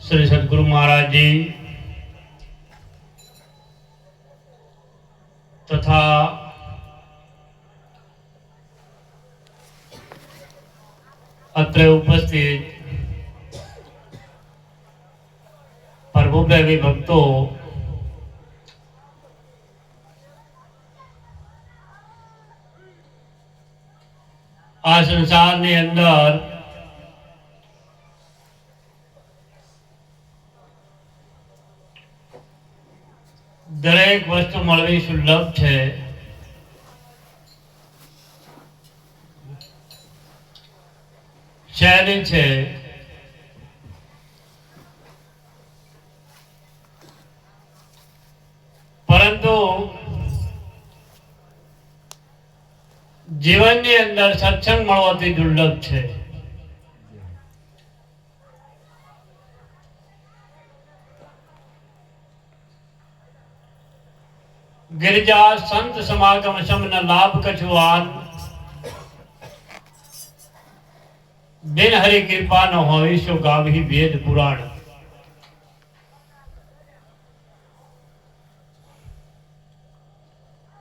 श्री सदगुरु महाराज जी तथा अत्र उपस्थित प्रभु प्रेमी भक्तों, आ संसार ने अंदर दरेक वस्तु मळवी सुलभ छे। सहेली छे, परंतु जीवन ની અંદર સત્સંગ મળવાથી દુર્લભ છે। गिरजा संत समागम समन लाभ कछुआन, बिन हरि कृपा न होई सो गावही वेद पुराण।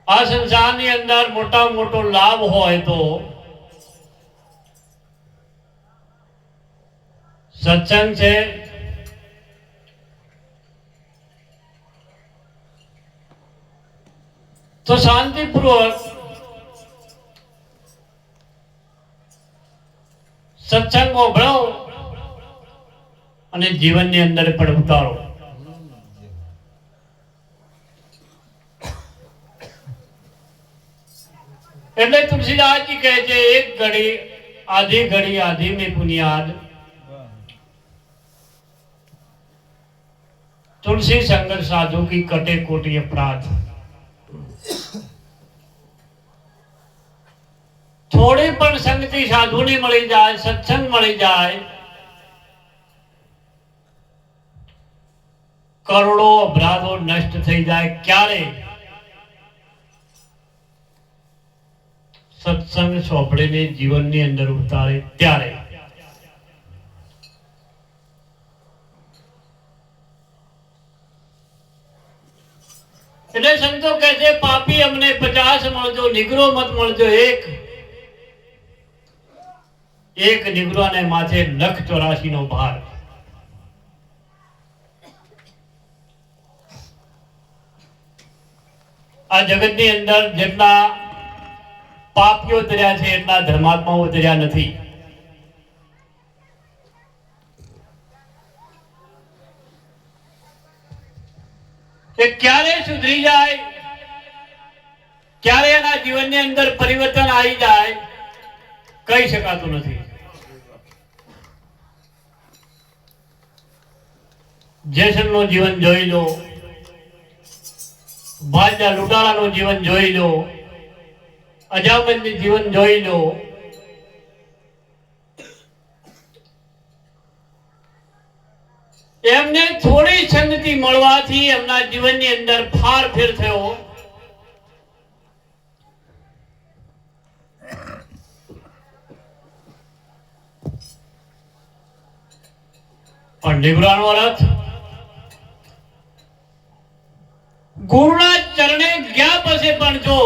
आ संसार ની અંદર મોટા મોટો લાભ હોય તો સત્સંગ છે, तो शांतिपूर्वक सत्संग में भळो અને જીવનની અંદર પણ ઉતારો। એટલે તુલસીદાસજી કહે છે, એક घड़ी आधी में बुनियाद, तुलसी संगत साधु की कटे कोटि अपराध। थोड़ी पण संगति साधु ने मળી જાય, सत्संग મળી જાય, करोड़ों अपराधों नष्ट થઈ જાય। ક્યારે? સત્સંગ સોંપડીને જીવનની અંદર ઉતારે ત્યારે। એટલે સંતો કહે છે, પાપી અમને 50 મળજો, નિગ્રો મત મળજો एक निग्रो ने माथे 184 नो भार। आ जगत ની અંદર જેટલા પાપીઓ તર્યા છે એટલા ધર્માત્માઓ તર્યા નથી। એ ક્યારે સુધરી જાય, ક્યારે એના જીવનની અંદર પરિવર્તન આવી જાય, કહી શકાતું નથી। જેસનનું જીવન જોઈ લો, ભાજના લૂંટારાનું જીવન જોઈ લો, અજામતનું જીવન જોઈ લો। એમને થોડી સંગતિ મળવાથી એમના જીવનની અંદર ફાર ફેર થયો। પણ નિગ્રાનો અર્થ ગુરુના ચરણે ગયા પછી પણ જો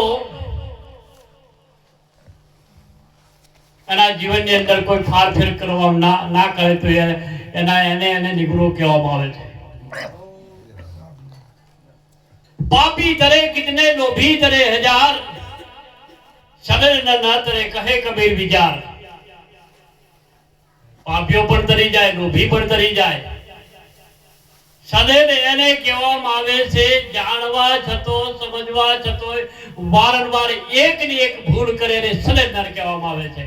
એના જીવનની અંદર કોઈ ફારફેર કરવા ના કરે તો એને નિગ્રો કહેવામાં આવે છે। પાપી તરે કિતને લોભી તરે हजार, સગળ ન તરે કહે કબીર વિચાર। પાપીઓ પણ તરી જાય, લોભી પણ તરી જાય। સદૈવ એને કહેવામાં આવે છે, જાણવા છતો સમજવા છતો વારંવાર એકની એક ભૂલ કરે એને સદૈવ નર કહેવામાં આવે છે।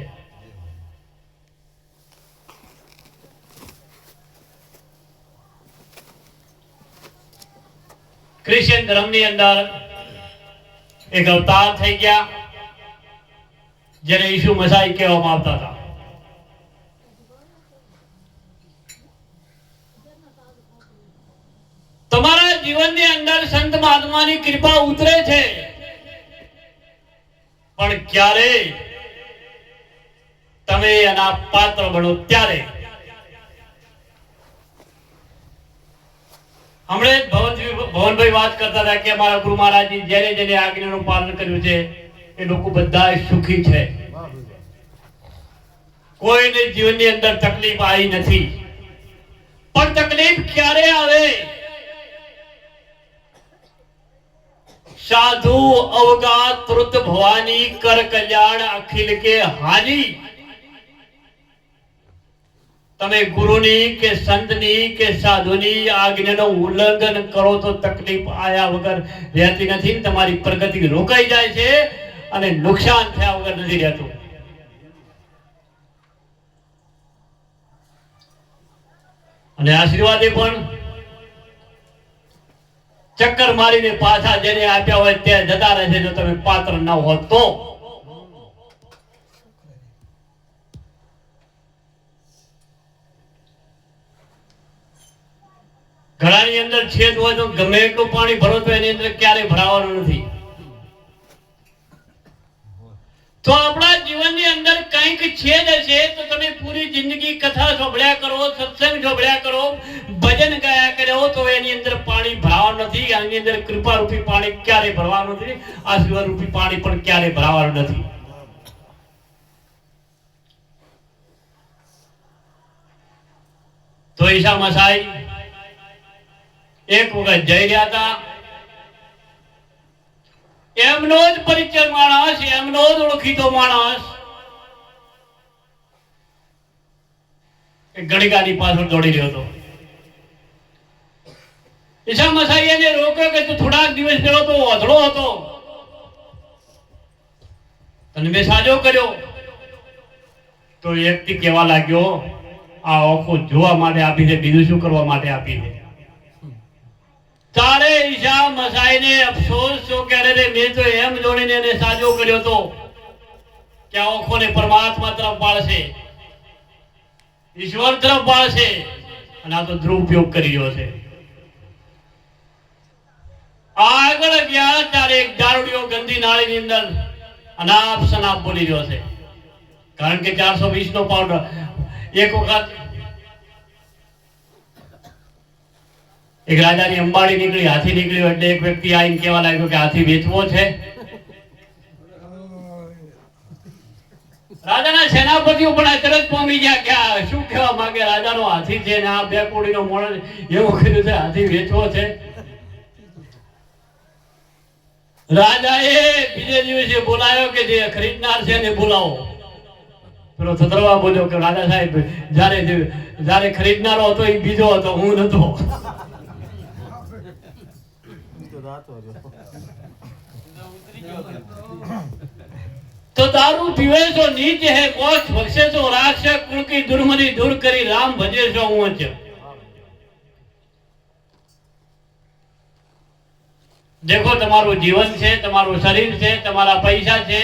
ક્રિશ્ચિયન ધર્મની અંદર એક અવતાર થઈ ગયા જેને ઈસુ મસીહ કહેવામાં આવતા હતા। તમારા જીવનની અંદર સંત મહાત્માની કૃપા ઉતરે છે, પણ ક્યારે તમે એના પાત્ર બનો ત્યારે। હમણે ભવનભાઈ વાત કરતા હતા કે અમારા ગુરુ મહારાજજી જેને જેને આજ્ઞાનું પાલન કર્યું છે એ લોકો બધા સુખી છે, કોઈને જીવનની અંદર તકલીફ આવી નથી. પણ તકલીફ ક્યારે આવે? साधु अवगा त्रुत भवानी कर कल्याण अखिल के हानि. તમે ગુરુની કે સંતની કે સાધુની આજ્ઞાનું ઉલ્લંઘન કરો તો તકલીફ આયા વગર રહેતી નથી. તમારી પ્રગતિ રોકાઈ જાય છે અને નુકસાન થયા વગર નથી રહેતું. અને આશીર્વાદે પણ ચક્કર મારીને પાછા જેને આપ્યા હોય તે જતા રહે છે, જો તમે પાત્ર ન હો તો. ઘડાની અંદર છેદ હોય તો ગમે એટલું પાણી ભરો તો એની અંદર ક્યારેય ભરાવાનું નથી. તો આપણા જીવનની અંદર કંઈક છેદ હશે તો તમે પૂરી જિંદગી કથા સાંભળ્યા કરો, સત્સંગ સાંભળ્યા કરો, ભજન ગાયા કરો તો એની અંદર પાણી ભરાવાનું નથી. આની અંદર કૃપા રૂપી પાણી ક્યારે ભરવાનું નથી, આશીર્વાદ રૂપી પાણી પણ ક્યારે ભરાવાનું નથી. તો ઈશા મસાઈ એક વખત જઈ રહ્યા હતા. એમનો જ પરિચય માણસ, એમનો જ ઓળખીતો માણસ ગણિકાની પાછળ દોડી રહ્યો હતો. ઈશા મસાઈ એને રોક્યો કે તું થોડાક દિવસ રહ્યો તો અધળો હતો, તને મેં સાજો કર્યો. તો વ્યક્તિ કહેવા લાગ્યો આ આંખો જોવા માટે આપી છે, બીજું શું કરવા માટે આપી છે? તારે ઈશા મસાઈને અફસોસ શું કરે રે, મેં તો એમ જોડીને એને સાજો કર્યો તો કે આ આંખોને પરમાત્મા તરફ વાળશે, ઈશ્વર તરફ વાળશે, અને આ તો દુરુપયોગ કરી રહ્યો છે. આગળ ગયા ત્યારે એક દારૂડિયો ગંદી નાળીની અંદર અનાપ શનાપ બોલી રહ્યો છે. કારણ કે 420 નો પાવડર. એક વખત એક રાજાની અંબાડી નીકળી, હાથી નીકળ્યો એટલે એક વ્યક્તિ આવીને કહેવા લાગ્યો કે હાથી વેચવો છે. રાજાના સેનાપતિઓ પણ તરત પહોંચી ગયા કે આ શું કહેવા માંગે, રાજાનો હાથી છે ને આ બે કોડીનો મોણ એવું કીધું છે, હાથી વેચવો છે. રાજાએ બીજે દિવસે બોલાયો કે જે ખરીદનાર છે ને બોલાવો. પેલો થતરવા બોલ્યો કે રાજા સાહેબ જ્યારે ખરીદનારો હતો એ બીજો હતો, હું નતો. तो दारू पीवे सो नीच है, मोक्ष बख्शे सो राक्षस, कुल की दुर्मति दूर करी राम भजे सो ऊंच. देखो તમારું જીવન છે, તમારું શરીર છે, તમારા પૈસા છે,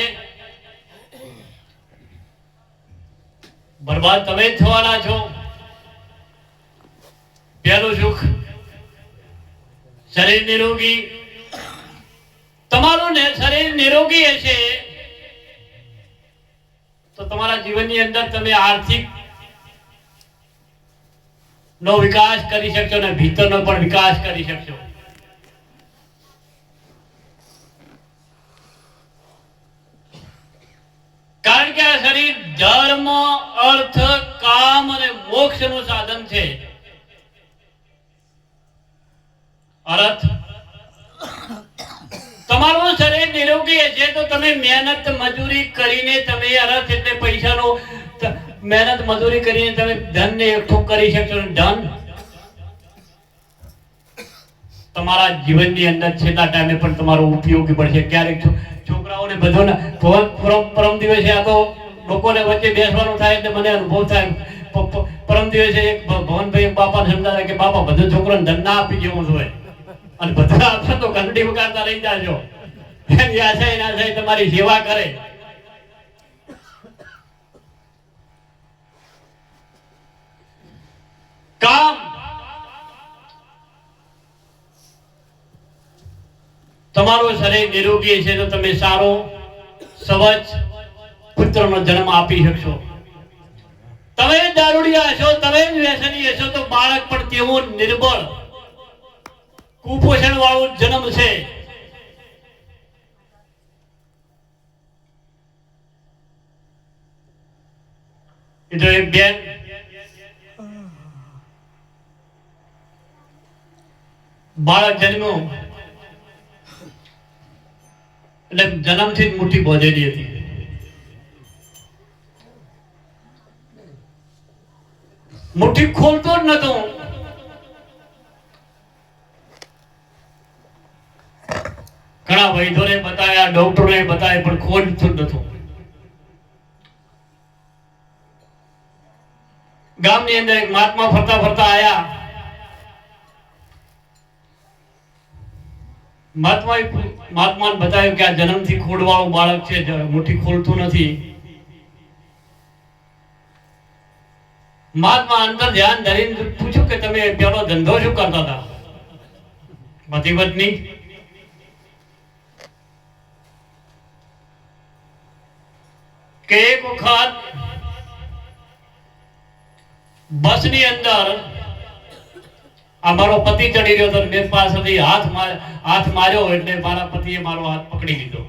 બરબાદ તમે જ થવાના છો. પહેલું સુખ શરીર નિરોગી. તમારું શરીર નિરોગી હશે તો તમારા જીવનની અંદર તમે આર્થિક નો વિકાસ કરી શકશો અને ભીતરનો પણ વિકાસ કરી શકશો. કારણ કે આ શરીર ધર્મ, અર્થ, કામ અને મોક્ષ નું સાધન છે. અર્થ તમારું શરીર નિરોગી છે તો તમે મહેનત મજૂરી કરીને તમે અર્થ એટલે પૈસાનો મહેનત મજૂરી કરીને તમે ધનને એકઠું કરી શકશો. ધન તમારા જીવનની અંદર છેલ્લા ટાઈમે પણ તમારો ઉપયોગી પડશે. ક્યારેક છોકરાઓને બધોને પરમ દિવસે આ તો લોકોને વચ્ચે બેસવાનું થાય એટલે મને અનુભવ થાય. પરમ દિવસે એક ભવનભાઈ બાપાને સમજાવે કે બાપા બધું છોકરાને ધન ના આપી દેવું જોઈએ, અને બધા આપશે તો ઘંટડી વગાડતા રહી જાજો. એની આશા ના થાય તમારી સેવા કરે. કામ તમારું શરીર નિરોગી છે તો તમે સારો સ્વચ્છ પુત્રનો જન્મ આપી શકશો. તમે દારૂડિયા હશો, તમે વ્યસની હશો તો બાળક પણ તેવો નિર્બળ કુપોષણ વાળો જન્મ છે. એ તો એક બેન બાળક જન્મ્યું એટલે જન્મથી જ મુઠ્ઠી બોધેલી હતી. મુઠ્ઠી ખોલતો જ નતો. ઘણા વૈદ્યોને બતાવ્યા, ડોક્ટરોને બતાવ્યા, પણ ખોલતું જ નતું. ગામની અંદર એક મહાત્મા ફરતા ફરતા આયા. મહાત્માને બતાવ્યું કે આ જન્મથી ખોડવાળું બાળક છે, મુઠ્ઠી ખોલતું નથી. મહાત્મા અંતર ધ્યાન ધરીને પૂછ્યું કે તમે પેલો ધંધો શું કરતા હતા? પતિ પત્ની. કે એક વખત બસની અંદર મારો પતિ ચડી રહ્યો હતો, મેં પાસેથી હાથ માર્યો એટલે મારા પતિએ મારો હાથ પકડી લીધો.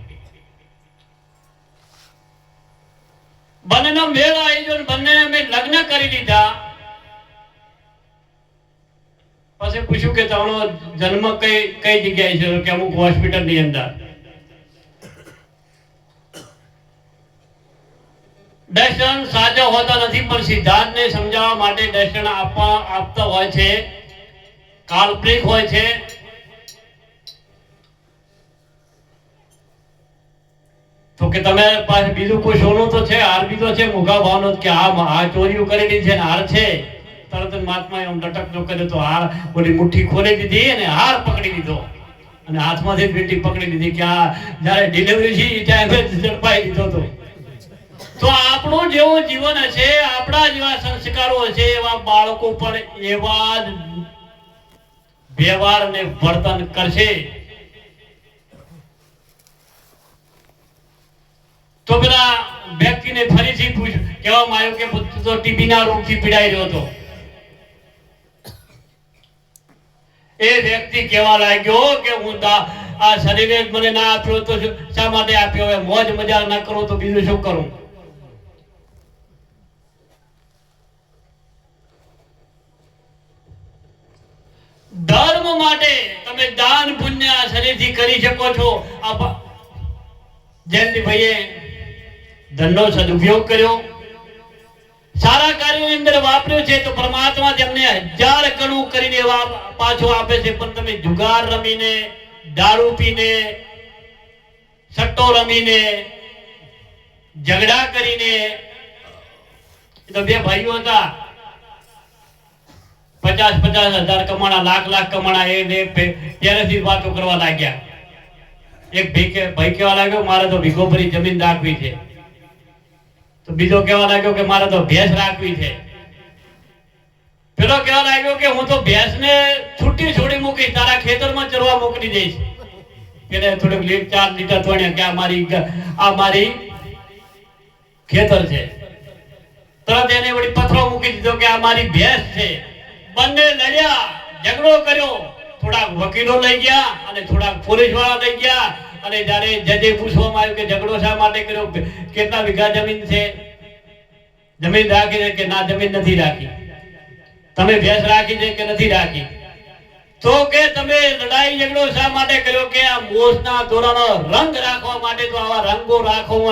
બંનેનો મેળ આવી ગયો, બંનેને મેં લગ્ન કરી લીધા. પછી પૂછ્યું કે તમારો જન્મ કઈ જગ્યાએ છે? કે અમુક હોસ્પિટલ ની અંદર. દર્શન સાચા હોતા નથી, પણ સિદ્ધાર્થને સમજાવવા માટે દર્શન આપતા હોય છે, કાલ્પનિક હોય છે. તો કે તમે પાસે બીજું કોઈ સોનું તો છે, હાર બીજો છે મોઘા ભાવનો, કે આ ચોરીઓ કરેલી છે ને હાર છે. તરત મહાત્માએ આમ લટકતો કર્યો તો હાર ઓલી મુઠ્ઠી ખોલી દીધી અને હાર પકડી લીધો અને હાથમાંથી વીંટી પકડી લીધી કે આ જ્યારે ડિલિવરી છે ત્યારે ઝડપાઈ દીધો હતો. તો આપણું જેવું જીવન હશે, આપણા જેવા સંસ્કારો હશે, એવા બાળકો પણ એવા જ વ્યવહાર ને વર્તન કરશે. તો પેલા વ્યક્તિને ફરીથી કહેવામાં આવ્યું કે તો ટીબીના રોગથી પીડાઈ રહ્યો હતો. એ વ્યક્તિ કહેવા લાગ્યો કે હું આ શરીરે જ મને ના આપ્યો તો શા માટે આપ્યો? હવે મોજ મજા ના કરું તો બીજું શું કરું? ધર્મ માટે તમે દાન પુણ્ય આ શરીરથી કરી શકો છો. જયંતિભાઈએ ધનનો સદુપયોગ કર્યો, સારા કાર્યોની અંદર વાપર્યો છે, તો પરમાત્મા તેમને 1000 ગણું કરીને પાછો આપે છે. પણ તમે જુગાર રમીને, દારૂ પીને, સટ્ટો રમીને, ઝઘડા કરીને, તો બે ભાઈઓ હતા, 50,000 કમાણા, લાખ કમાણા, એ ત્યારેથી વાતો કરવા લાગ્યા. એક ભાઈ કહેવા લાગ્યો મારે તો વીઘો ભરી જમીન રાખવી છે. તો બીજો કહેવા લાગ્યો કે મારે તો ભેંસ રાખવી છે. પેલો કહેવા લાગ્યો કે હું તો ભેંસને છૂટી મૂકીશ, તારા ખેતરમાં ચરવા મોકલી દઈશ. પેલે થોડુંક 4 લીટર તોડ્યા કે આ મારી ખેતર છે. તરત એને વળી પથરો મૂકી દીધો કે આ મારી ભેંસ છે. બંને લડ્યા, ઝઘડો કર્યો. થોડાક વકીલો લઈ ગયા અને થોડાક પોલીસ વાળા લઈ ગયા. અને જ્યારે જજે પૂછવામાં આવ્યું કે ઝઘડો શા માટે કર્યો, કેટલા વીઘા જમીન છે, જમીન રાખી છે કે ના જમીન નથી રાખી, તમે ભેંસ રાખી છે કે નથી રાખી, તો કે તમે લડાઈ ઝઘડો શા માટે કર્યો? કે આ મોસના દોરાનો રંગ રાખવા માટે. તો આવા રંગો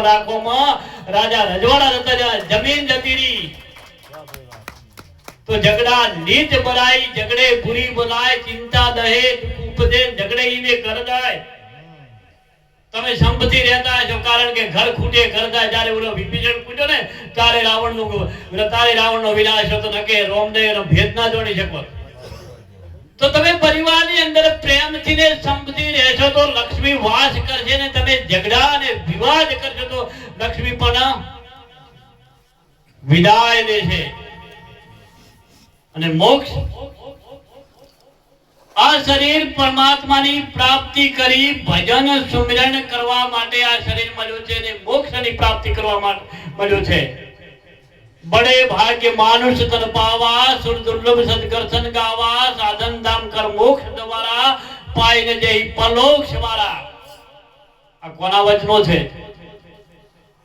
રાખવામાં રાજા રજવાડા જતા, જમીન જતી રહી. તો ઝઘડા નીચ બરાઈ, ઝઘડે બુરી બોલાય, ચિંતા દહેજ ઉપદે, ઝઘડે ઈને ઘર જાય. તમે સંપત્તિ રહેતા છો, કારણ કે ઘર ખૂટે ઘર જાય. જ્યારે ઓલો વિભીષણ ખૂટ્યો ને તારે રાવણનો વિનાશ હતો, નકે રોમને એનો ભેદ ના જોડી શકો. તો તમે પરિવારની અંદર પ્રેમથી ને સંપત્તિ રહેશો તો લક્ષ્મી વાસ કરશે, ને તમે ઝઘડા અને વિવાદ કરશો તો લક્ષ્મી પણ વિદાય દેશે. અને મોક્ષ, આ શરીર પરમાત્માની પ્રાપ્તિ કરી ભજન સુમિરન કરવા માટે આ શરીર મળ્યું છે, અને મોક્ષની પ્રાપ્તિ કરવા માટે મળ્યું છે. બડે ભાગ્ય માનુષ તન પાવા, સુર દુર્લભ સદગર્શન ગાવા, સાધન ધામ કર મોક્ષ દ્વારા પાઈને જે પરોક્ષ વાળા આ કોના વચનો છે?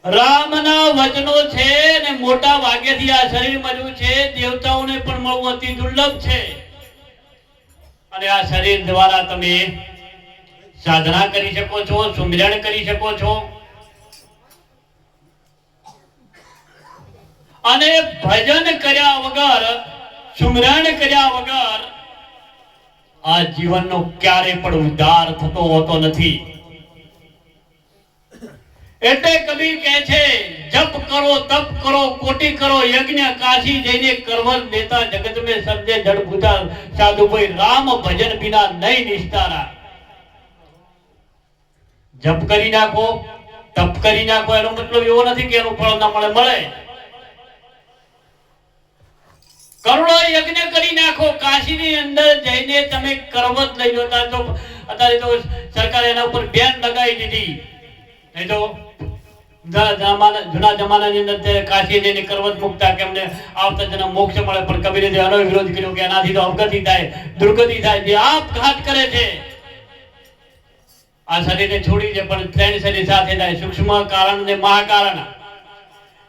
રામના વચનો છે ને મોટા ભાગ્યથી આ શરીર મળ્યું છે. દેવતાઓને પણ મળવું અતિ દુર્લભ છે. અને આ શરીર દ્વારા તમે સાધના કરી શકો છો, સુમિરન કરી શકો છો. અને ભજન કર્યા વગર, સુમિરન કર્યા વગર આ જીવનનો ક્યારે પણ ઉદ્ધાર થતો હોતો નથી. એટલે કવિ કહે છે, જપ કરો, તપ કરો, કોટી કરો, યજ્ઞ કાશી જઈને કરવર દેતા જગત में સર્જે જડ ભૂતા સાધુ કોઈ રામ ભજન બિના નહીં નિસ્તારા. જપ કરી નાખો, તપ કરી નાખો, એનો મતલબ એવો નથી કે એનું ફળ ના મળે, મળે. કરોડો યજ્ઞ કરી નાખો, કાશીની અંદર જઈને તમે કરવત લઈ જતા. તો અત્યારે તો સરકારે એના ઉપર બેન લગાવી દીધી. નહીં તો જૂના જમાનાની અંદર કાશી જઈને કરવત મુકતા કે અમને આવતા જન્મ મોક્ષ મળે. પણ કબીરે એનો વિરોધ કર્યો કે એનાથી તો અવગતિ થાય, દુર્ગતિ થાય. જે આપઘાત કરે છે આ શરીરને છોડી છે, પણ ત્રણ શરીર સાથે થાય, સૂક્ષ્મ કારણ ને મહાકારણ.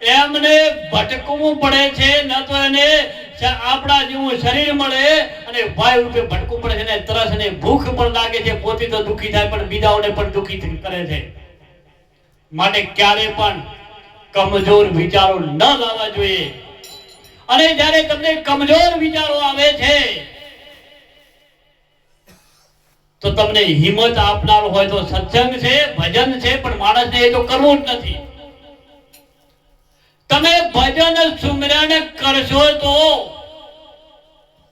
એમને ભટકવું પડે છે. ન તો એને આપણા જેવું શરીર મળે અને વાયુ રૂપે ભટકવું પડે છે. ને તરસ અને ભૂખ પણ લાગે છે. પોતે તો દુઃખી થાય પણ બીજાઓને પણ દુઃખી કરે છે. માટે ક્યારે પણ કમજોર વિચારો ન લાવવા જોઈએ. અને જ્યારે તમને કમજોર વિચારો આવે છે તો તમને હિંમત આપનાર હોય તો સત્સંગ છે, ભજન છે, પણ માણસને એ તો કરવું જ નથી. તમે ભજન સુમિરન કરશો તો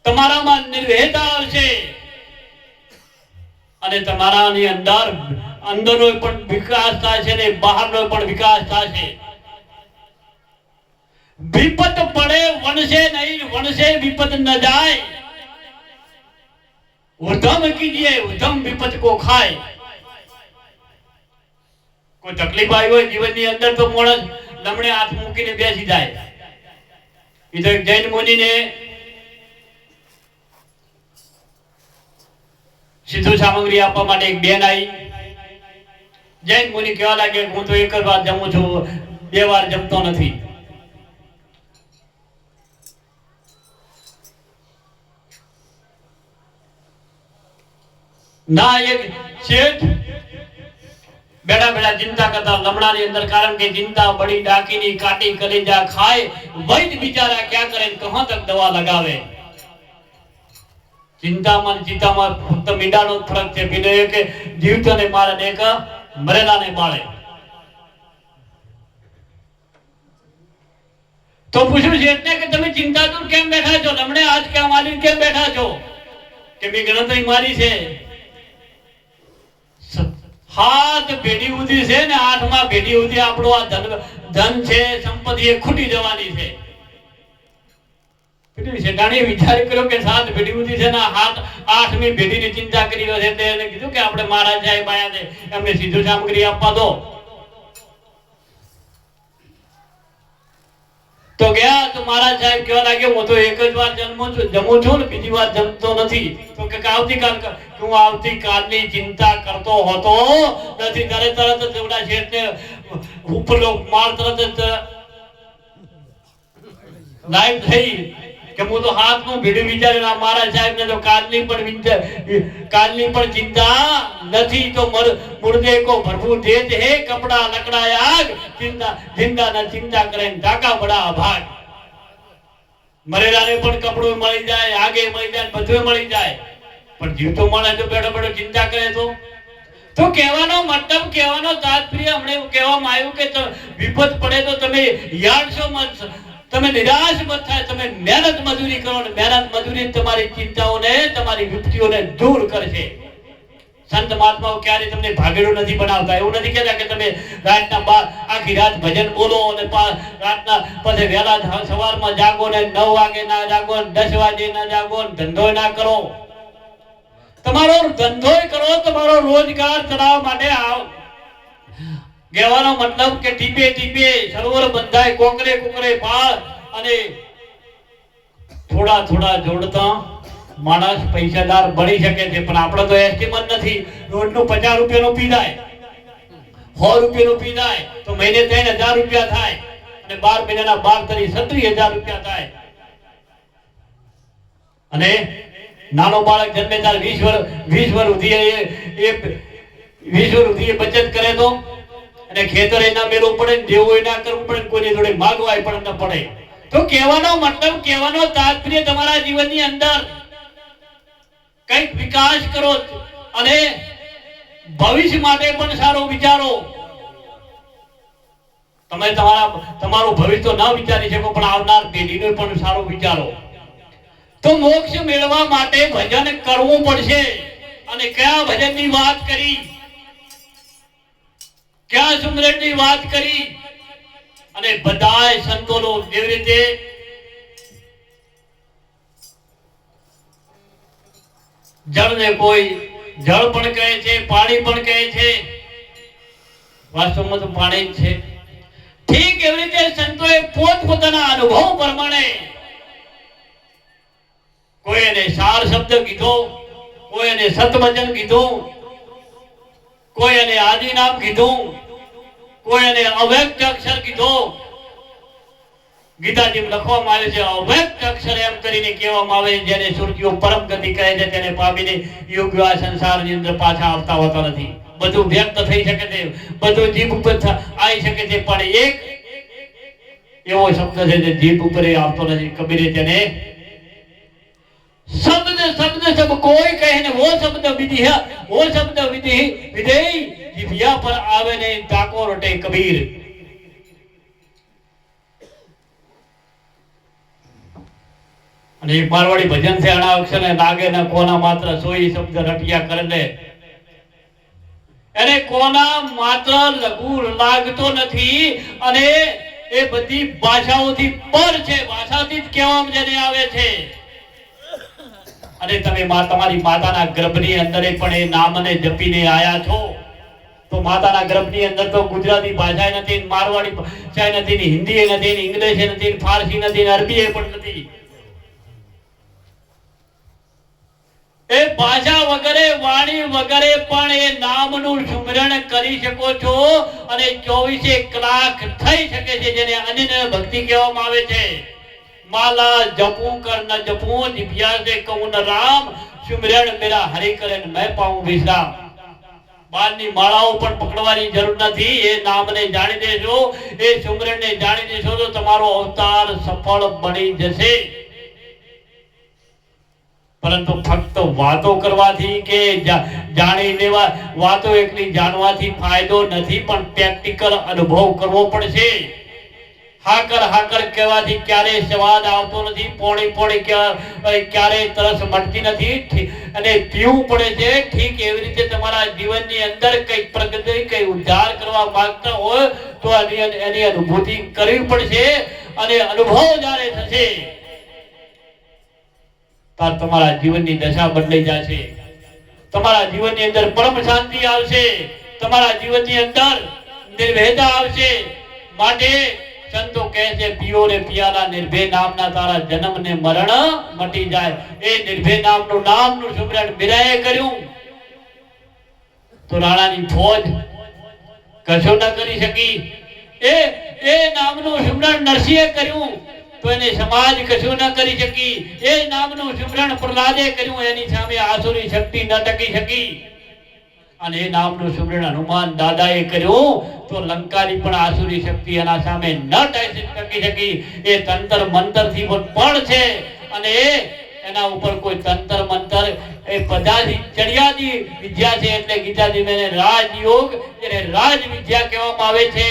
તમારામાં નિર્ભયતા આવશે અને તમારાની અંદરનો પણ વિકાસ થશે ને બહારનો પણ વિકાસ થશે. વિપત પડે વણસે નહીં, વણસે વિપત ન જાય. ઉધમ કીજીએ, ઉધમ વિપત કો ખાય. કોઈ તકલીફ આવી હોય જીવનની અંદર તો માણસ લમણે હાથ મૂકીને બેસી જાય. એ તો જૈન મુનિને સીધું સામગ્રી આપવા માટે એક બેન આવી. જૈન મુનિ કહેવા લાગે, હું તો એક જ વાર જમું છું, 2 વાર જમતો નથી. ના એક શેઠ બેઠા બેઠા ચિંતા કરતા લમણાની અંદર, કારણ કે ચિંતા બડી ડાકીની કાટી કલેજા ખાય. વૈદ બિચારા ક્યાં કરે, કહા તક દવા લગાવે. ચિંતામાં ચિંતામાં ફક્ત મીંડાનો ફરક છે. બીજો એ કે જીવતોને મારે ને એક મરેલાને બાળે. તો પૂછ્યું શેઠને કે તમે ચિંતા દૂર કેમ બેઠા છો, લમણે આજ કેમ આલીને કેમ બેઠા છો? કે મેં ગણતરી મારી છે, 7 પેઢી ઉધી છે ને 8મા પેઢી ઉધી આપણો આ ધન છે, સંપત્તિ એ ખૂટી જવાની છે. શેઠાણીએ વિચાર કર્યો કે 7 પેઢી ઉધી છે ને 8મી પેઢીની ચિંતા કરી છે. એને કીધું કે આપણે મહારાજ સાહેબ આયા છે, એમને સીધું સામગ્રી આપવા દો. તો ગયા તો મહારાજ સાહેબ કહેવા લાગે, હું તો એક જ વાર જમું છું ને બીજી વાર જમતો નથી. તો કે આવતીકાલ, હું આવતીકાલની ચિંતા કરતો હોતો નથી. તરત જ જેવડા શેઠને ઉપરનો માળ તરત જ લાઈવ થઈ કે હું તો હાથનું ભીડું વિચાર્યું. મહારાજ સાહેબ ને તો કાલની પણ ચિંતા નથી. તો મુર્દે કો ભરપૂર દેત હે કપડા લકડા આગ, જિંદા ન ચિંતા કરે ઢાકા બડા ભાગ. મરેલાને પણ કપડું મળી જાય, આગે મળી જાય, બધું મળી જાય. પણ જીવતો માણસ જો બેઠો બેઠો ચિંતા કરે તો કહેવાનો મતલબ, કહેવાનો તાત્પર્ય હમણે કહેવામાં આવ્યું કે વિપત પડે તો તમે યાડશો મત, તમે નિરાશ મત થાય. તમે મહેનત મજૂરી કરો ને મહેનત મજૂરી તમારી ચિંતાઓને, તમારી વિપત્તિઓને દૂર કરશે. સંત મહાત્માઓ ક્યારે તમને ભાગેડું નથી બનાવતા. એવું નથી કહેતા કે તમે રાતના આખી રાત ભજન બોલો અને રાતના પછી વહેલા સવારમાં જાગો ને 9 વાગે ના જાગો, 10 વાગે ના જાગો, ધંધો ના કરો. તમારો ધંધો કરો, તમારો રોજગાર ચલાવવા માટે આવ. કહેવાનો મતલબ કે ટીપે ટીપે સરોવર બંધાય, કોકરે કોકરે પાળ. અને થોડા થોડા જોડતા માણસ પૈસાદાર બની શકે છે, પણ આપણે તો એસ્ટિમેટ નથી. રોજનું 50 રૂપિયાનું પી જાય, 100 રૂપિયાનું પી જાય તો મહિને 3000 રૂપિયા થાય, અને 12 મહિનાના 12 36,000 રૂપિયા થાય. અને નાનો બાળક જન્મે ત્યારે 20 વર્ષ સુધી એ બચત કરે તો, અને ખેતર એના મેળવું પડે, દેવું ના કરવું પડે, કોઈની જોડે માગવા પણ ન પડે. તો કહેવાનો મતલબ, કહેવાનો તાત્પર્ય, તમારા જીવનની અંદર કંઈક વિકાસ કરો અને ભવિષ્ય માટે પણ સારો વિચારો. તમે તમારું ભવિષ્ય તો ના વિચારી શકો, પણ આવનાર પેઢીનું પણ સારું વિચારો. તો મોક્ષ મેળવવા માટે ભજન કરવું પડશે. અને કયા ભજનની વાત કરી, કયા સુમરનની વાત કરી, અને બધાય સંતોનો જેવી રીતે જળને કોઈ જળ પણ કહે છે, પાણી પણ કહે છે, વાસ્તવમાં તો પાણી જ છે. ઠીક એવી રીતે સંતોએ પોતપોતાના અનુભવ પ્રમાણે કોઈ એને સાર શબ્દ કીધો, કોઈ એને સતવચન કીધું, કોઈ એને આદિ નામ કીધું, કોઈ એને અવ્યક્ત અક્ષર કીધો. ગીતાજીમાં લખવામાં આવે છે અવ્યક્ત અક્ષર એમ કરીને કહેવામાં આવે છે, જેને સુરતીઓ પરમ ગતિ કહે છે, તેને પામીને યોગ્ય આ સંસારની અંદર પાછા આવતા હોતા નથી. બધું વ્યક્ત થઈ શકે છે, બધું જીભ ઉપર આવી શકે છે, પણ એક એવો શબ્દ છે જે જીભ ઉપર આવતો નથી. કબીરે તેને शब्द शब्द सब कोई कहे न वो शब्द विधि है, वो शब्द विधि विधेय जिभिया पर आवे ने ताको रटे कबीर. અને એક મારવાડી ભજન છે, અણા અક્ષર ને લાગે ન કોના માત્ર સોઈ શબ્દ રટિયા કરે ને. એને કોના માત્ર લઘુ લાગતો નથી, અને એ બધી ભાષાઓથી પર છે, ભાષાથી જ કહેવામાં જેને આવે છે. અને તમે તમારી માતાના ગર્ભની અંદર પણ એ નામને જપીને આયા છો. તો માતાના ગર્ભની અંદર તો ગુજરાતી ભાષા નથી, મારવાડી ભાષા નથી, હિન્દી નથી, ઇંગ્લિશ નથી, ફારસી નથી, અરબી પણ નથી. એ ભાષા વગરે, વાણી વગરે પણ એ નામનું સુમરણ કરી શકો છો, અને 24 કલાક થઈ શકે છે, જેને અનન્ય ભક્તિ કહેવામાં આવે છે. माला जपू कर न जपू, जिभिया से कहूं न राम, सुमिरन मेरा हरि करे मैं पाऊं विश्राम. બારની માળાઓ પણ પકડવાની જરૂર નથી. એ નામને જાણી દેશો, એ સુમરનને જાણી દેશો તો તમારો અવતાર સફળ બની જશે. પરંતુ ફક્ત વાતો કરવાથી કે જાણી લેવા, વાતો એકલી જાણવાથી ફાયદો નથી, પણ પ્રેક્ટિકલ અનુભવ કરવો પડશે. હાકર હાકર કહેવાથી ક્યારે સ્વાદ આવતો નથી, પોણી પોણી ક્યારે તરસ મટતી નથી, અને પીવું પડે છે. ઠીક એવી રીતે તમારા જીવનની અંદર કઈ પ્રગતિ, કઈ ઉદ્ધાર કરવા માંગતા હોય તો એની અનુભૂતિ કરવી પડશે. અને અનુભવ જ્યારે થશે ત્યારે તમારા જીવનની દશા બદલાઈ જશે, તમારા જીવનની અંદર પરમ શાંતિ આવશે, તમારા જીવનની અંદર નિર્ભયતા આવશે. માટે સંતો કહે છે પીઓ રે પિયાલા નિર્ભય નામના તારા જન્મ ને મરણ મટી જાય. એ નિર્ભય નામનું સુમરણ મીરાએ કર્યું તો રાણાની ફોજ કશું ન કરી શકી. એ નામનું સુમરણ નરસિંહે કર્યું તો એને સમાજ કશું ન કરી શકી. એ નામનું સુમરણ પ્રહલાદે કર્યું, એની સામે આસુરી શક્તિ ન ટકી શકી. અને એ નામનું સુમરણ હનુમાન દાદાએ કર્યું તો લંકાની પણ આસુરી શક્તિ એના સામે ન ટકી શકી. એ તંત્ર મંત્ર થી પણ છે, અને એના ઉપર કોઈ તંત્ર મંત્ર એ પદાથી ચડિયાદી વિદ્યા છે. એટલે ગીતાજી મેં રાજયોગ એટલે રાજ વિદ્યા કહેવામાં આવે છે.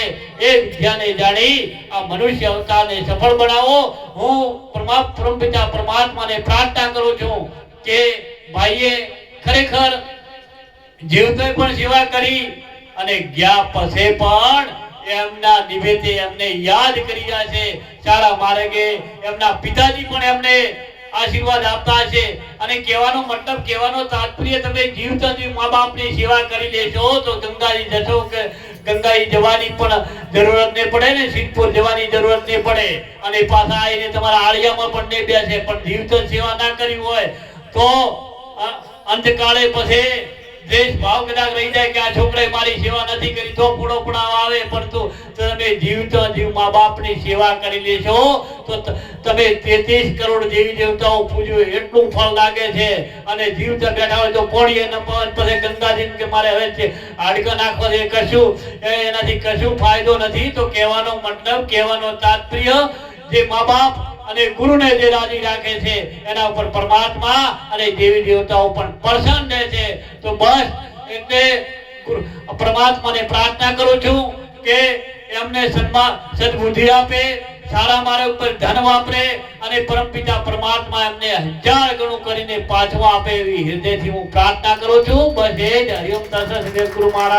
એ વિદ્યાને જાણી આ મનુષ્ય અવતારને સફળ બનાવો. હું પરમપિતા પરમાત્માને પ્રાર્થના કરું છું કે ભાઈએ ખરેખર જીવતોય પણ સેવા કરી, અને ગયા પછી પણ એમના નિવેદે એમને યાદ કરી રહ્યા છે. સારા માર્ગે એમના પિતાજી પણ એમને આશીર્વાદ આપતા છે. અને કહેવાનો મતલબ, કહેવાનો તાત્પર્ય, તમે જીવતાથી મા બાપની સેવા કરી લેશો તો ગંગાજી જશો કે ગંગાજી જવાની પણ જરૂરત નહીં પડે ને, સિદ્ધપુર જવાની જરૂરત નહીં પડે, અને પાછા આવીને તમારા આળિયામાં પણ નહીં બેસે. પણ જીવત સેવા ના કરી હોય તો અંતકાળે પછી દેશ ભાવ કદાચ રહી જાય કે આ છોકરાએ મારી સેવા નથી કરી તો પૂડો પડાવ આવે, પરંતુ તમે જીવતો જીવ મા બાપની સેવા કરી લેશો તો તમે 33 કરોડ દેવી દેવતાઓ પૂજ્યું એટલું ફળ લાગે છે. અને જીવતા બેઠા હોય તો પોડીએ નમન પછી ગંગાજી કે મારે હવે છે હાડકા નાખવા છે કશું એનાથી કશું ફાયદો નથી. તો કહેવાનો મતલબ, કહેવાનો તાત્પર્ય, જે મા બાપ અને ગુરુને જે રાજી રાખે છે એના ઉપર પરમાત્મા અને દેવી દેવતાઓ પણ પ્રસન્ન રહે છે. તો બસ એટલે પરમાત્માને પ્રાર્થના કરું છું કે એમને સદબુદ્ધિ આપે, સારા મારા ઉપર ધન વાપરે અને પરમપિતા પરમાત્મા એમને 1000 ગણું કરીને પાછું આપે એવી હૃદયથી હું પ્રાર્થના કરું છું. બસ એ જ. હરિઓમ તત્સત. ગુરુ મહારાજ